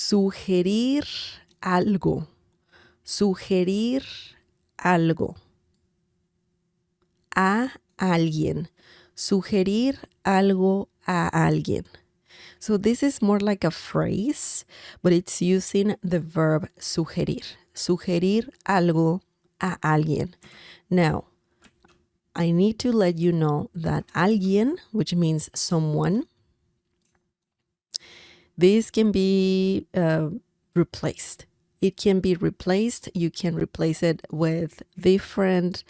Sugerir algo. Sugerir algo. A alguien. Sugerir algo a alguien. So this is more like a phrase, but it's using the verb sugerir. Sugerir algo a alguien. Now, I need to let you know that alguien, which means someone, this can be replaced. It can be replaced. You can replace it with different,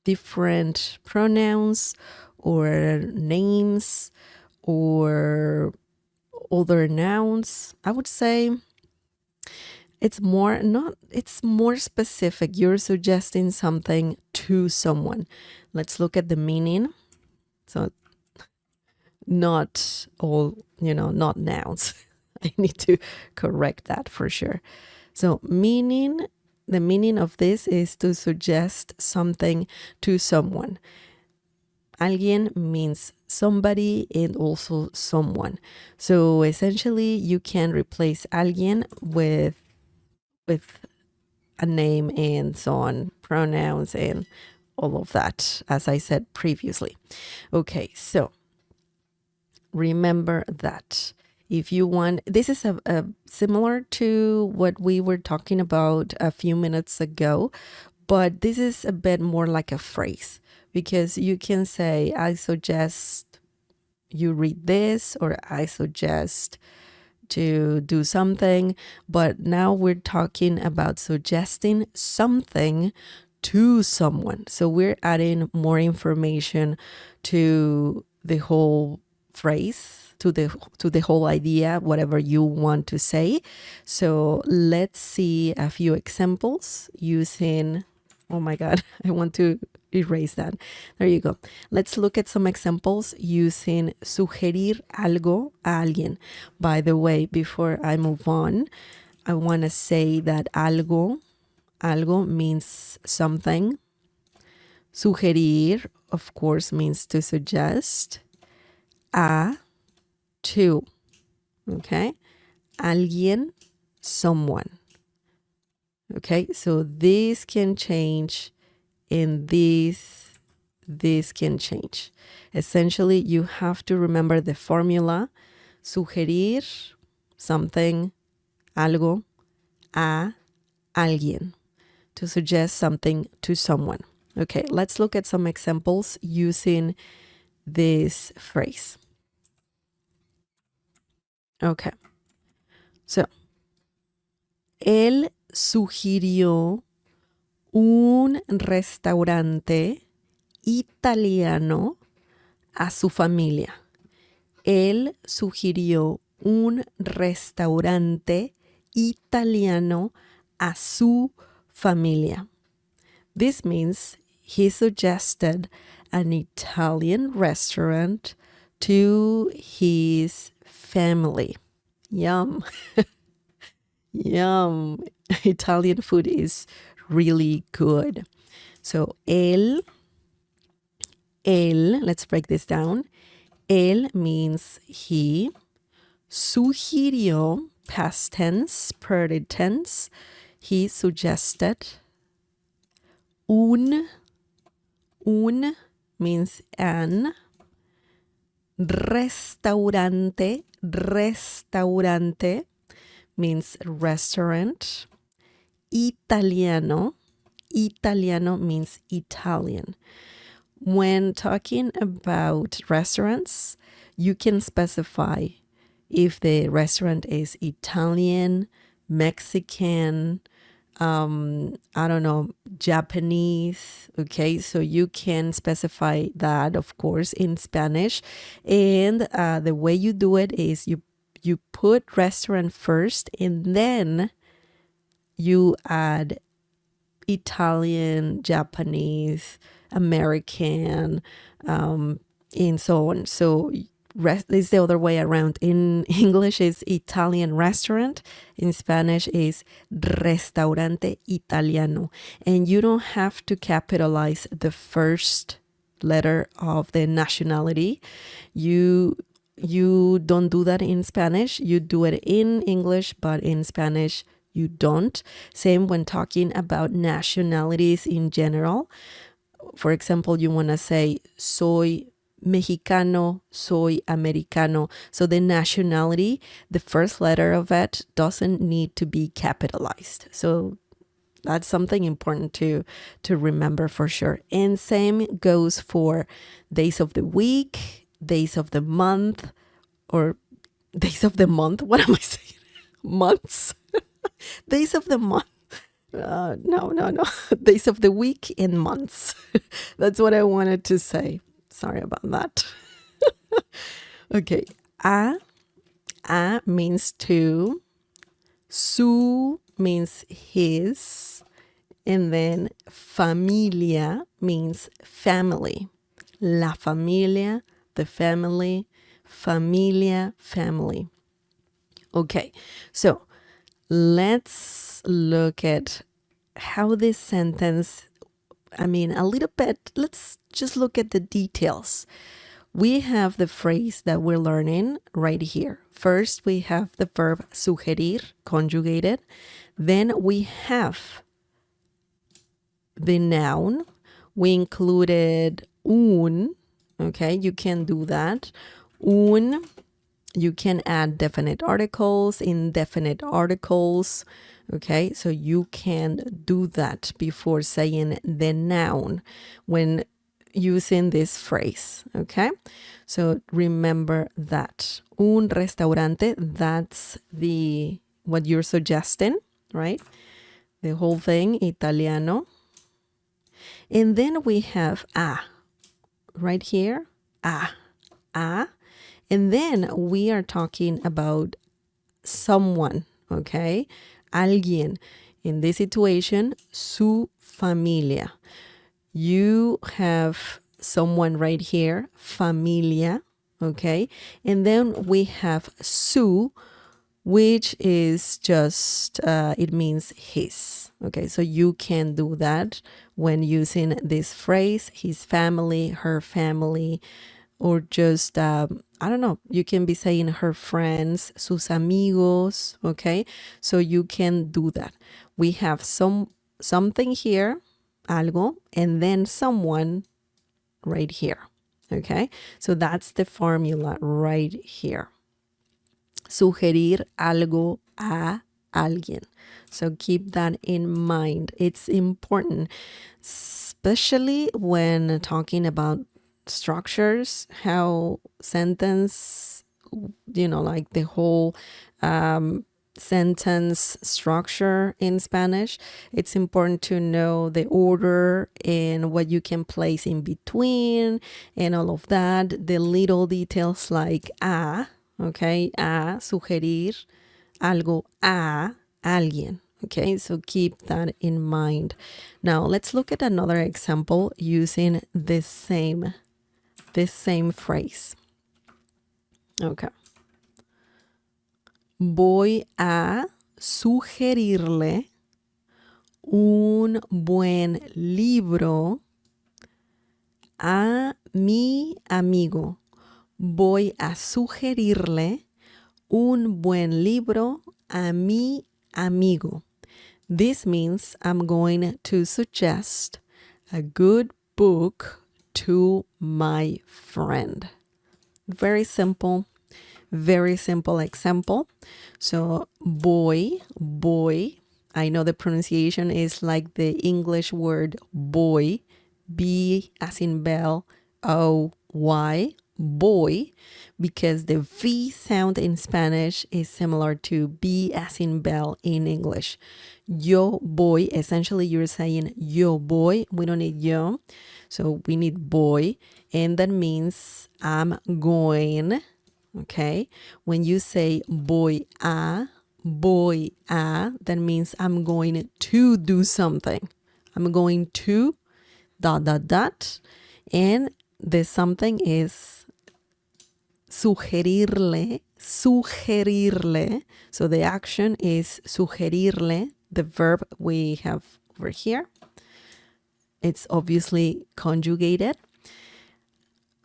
different pronouns or names or other nouns. I would say it's more specific. You're suggesting something to someone. Let's look at the meaning. So not all, not nouns. I need to correct that for sure. So the meaning of this is to suggest something to someone. Alguien means somebody and also someone. So essentially you can replace alguien with a name and so on, pronouns and all of that, as I said previously. Okay, so remember that if you want, this is a similar to what we were talking about a few minutes ago, but this is a bit more like a phrase, because you can say, I suggest you read this, or I suggest to do something, but now we're talking about suggesting something to someone. So we're adding more information to the whole phrase, to the whole idea, whatever you want to say. So let's see a few examples using, oh my God, I want to erase that. There you go. Let's look at some examples using sugerir algo a alguien. By the way, before I move on, I want to say that algo means something. Sugerir, of course, means to suggest. A, to. Okay? Alguien, someone. Okay? So this can change and this can change. Essentially, you have to remember the formula. Sugerir something, algo, a alguien. To suggest something to someone. Okay, let's look at some examples using this phrase. Okay, so, él sugirió un restaurante italiano a su familia. Él sugirió un restaurante italiano a su familia. This means he suggested an Italian restaurant to his family. Yum. Yum. Italian food is really good. So él, let's break this down. Él means he. Sugirió, past tense, present tense. He suggested. Un means an. Restaurante means restaurant. Italiano means Italian. When talking about restaurants, you can specify if the restaurant is Italian, Mexican, I don't know, Japanese. Okay, so you can specify that, of course, in Spanish. And the way you do it is you put restaurant first, and then you add Italian, Japanese, American, and so on. So is the other way around. In English is Italian restaurant. In Spanish is restaurante italiano. And you don't have to capitalize the first letter of the nationality. You you don't do that in Spanish. You do it in English, but in Spanish, you don't. Same when talking about nationalities in general. For example, you want to say, soy mexicano, soy americano. So the nationality, the first letter of it doesn't need to be capitalized. So that's something important to remember for sure. And same goes for days of the week, days of the month, or days of the month. What am I saying? Months? Days of the month. No. Days of the week and months. That's what I wanted to say. Sorry about that. Okay. A means to. Su means his. And then familia means family. La familia, the family. Familia, family. Okay, so let's look at how this sentence, a little bit, let's just look at the details. We have the phrase that we're learning right here. First, we have the verb sugerir, conjugated. Then we have the noun. We included un. Okay, you can do that. Un. You can add definite articles, indefinite articles. Okay, so you can do that before saying the noun when using this phrase. Okay, so remember that. Un restaurante, that's what you're suggesting, right? The whole thing, italiano. And then we have a right here, a. And then we are talking about someone, okay? Alguien. In this situation, su familia. You have someone right here, familia, okay? And then we have su, which is just, it means his. Okay, so you can do that when using this phrase, his family, her family, or just, I don't know, you can be saying her friends, sus amigos, okay? So you can do that. We have something here, algo, and then someone right here, okay? So that's the formula right here. Sugerir algo a alguien. So keep that in mind. It's important, especially when talking about structures, how sentence, like the whole sentence structure in Spanish. It's important to know the order and what you can place in between and all of that. The little details like a, okay, a, sugerir algo a alguien. Okay, so keep that in mind. Now let's look at another example using this same phrase. Okay. Voy a sugerirle un buen libro a mi amigo. Voy a sugerirle un buen libro a mi amigo. This means I'm going to suggest a good book to my friend. Very simple example. So boy, I know the pronunciation is like the English word boy, B as in bell, O-Y, boy, because the V sound in Spanish is similar to B as in bell in English. Yo voy, essentially you're saying yo voy. We don't need yo, so we need boy, and that means I'm going. Okay, when you say voy a, that means I'm going to do something. I'm going to ... and the something is sugerirle. So the action is sugerirle, the verb we have over here. It's obviously conjugated.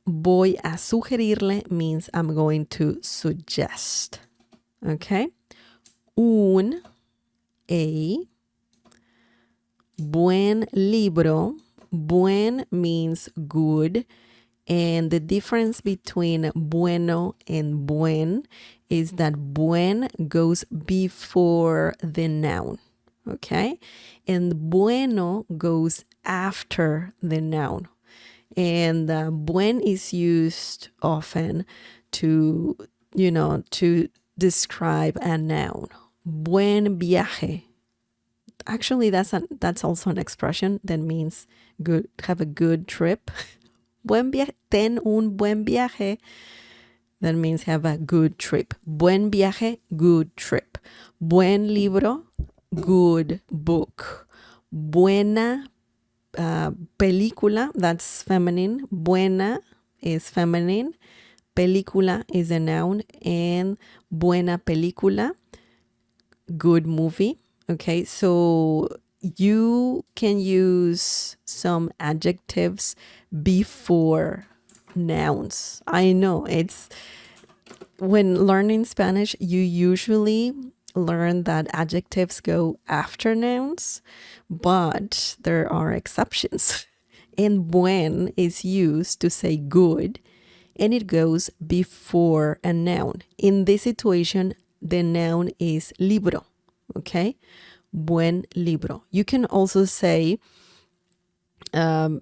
voy a sugerirle means I'm going to suggest. Okay? A buen libro. Buen means good. And the difference between bueno and buen is that buen goes before the noun. Okay? And bueno goes after the noun. And buen is used often to, to describe a noun. Buen viaje. Actually, that's also an expression that means good, have a good trip. Buen viaje, ten un buen viaje. That means have a good trip. Buen viaje, good trip. Buen libro, good book. Buena película, that's feminine. Buena is feminine. Película is a noun. And buena película, good movie. Okay, so you can use some adjectives before nouns. I know it's when learning Spanish, you usually learn that adjectives go after nouns, but there are exceptions. And buen is used to say good, and it goes before a noun. In this situation, the noun is libro, okay? Buen libro. You can also say, el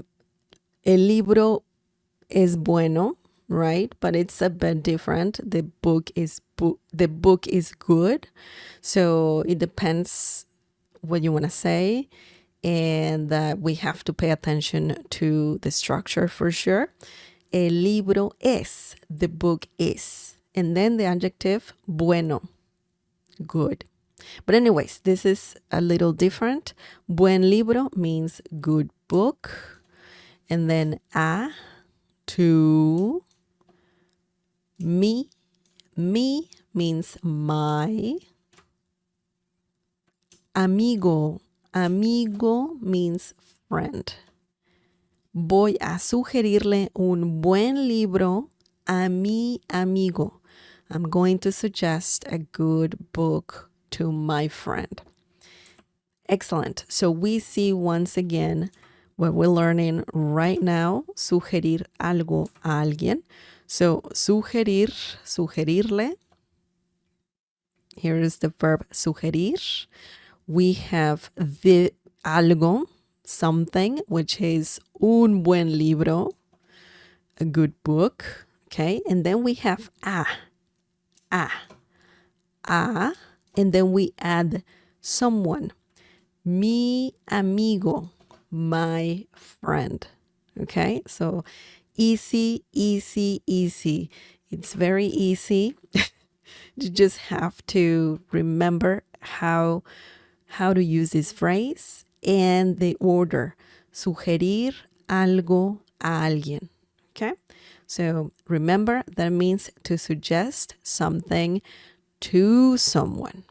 libro es bueno, right? But it's a bit different. The book is good. So it depends what you want to say. And we have to pay attention to the structure for sure. El libro es, the book is. And then the adjective bueno, good. But anyways, this is a little different. Buen libro means good book. And then a, to, me. Me means my. Amigo. Amigo means friend. Voy a sugerirle un buen libro a mi amigo. I'm going to suggest a good book to my friend. Excellent. So we see once again what we're learning right now, sugerir algo a alguien. So sugerir, sugerirle. Here is the verb sugerir. We have the algo, something, which is un buen libro, a good book. Okay. And then we have a, and then we add someone. Mi amigo, my friend. Okay. So easy, easy, easy. It's very easy. You just have to remember how to use this phrase and the order. Sugerir algo a alguien. Okay? So remember, that means to suggest something to someone.